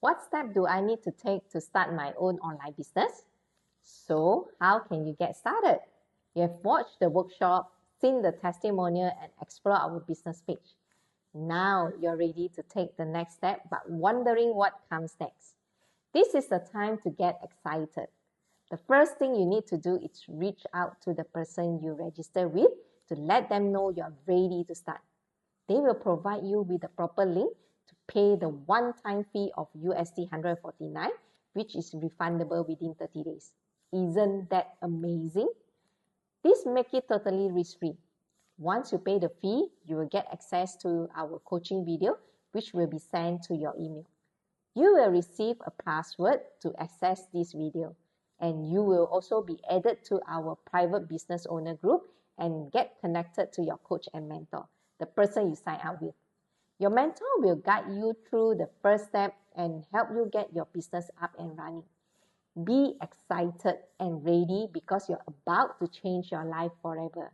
What step do I need to take to start my own online business? So, how can you get started? You have watched the workshop, seen the testimonial, and explored our business page. Now you're ready to take the next step, but wondering what comes next. This is the time to get excited. The first thing you need to do is reach out to the person you register with to let them know you're ready to start. They will provide you with the proper link to pay the one-time fee of USD 149, which is refundable within 30 days. Isn't that amazing? This makes it totally risk-free. Once you pay the fee, you will get access to our coaching video, which will be sent to your email. You will receive a password to access this video, and you will also be added to our private business owner group and get connected to your coach and mentor, the person you sign up with. Your mentor will guide you through the first step and help you get your business up and running. Be excited and ready because you're about to change your life forever.